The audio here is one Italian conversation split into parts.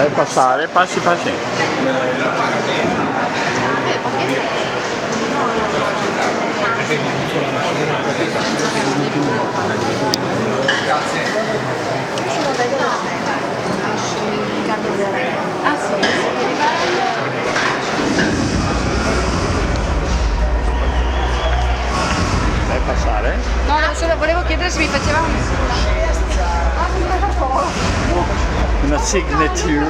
Dai passare, passi. Ah sì, Dai passare. no, solo volevo chiedere se mi faceva Una signature.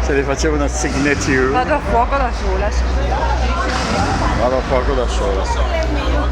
Se le facevo una signature. vado a fuoco da sola. Vado a fuoco da sola.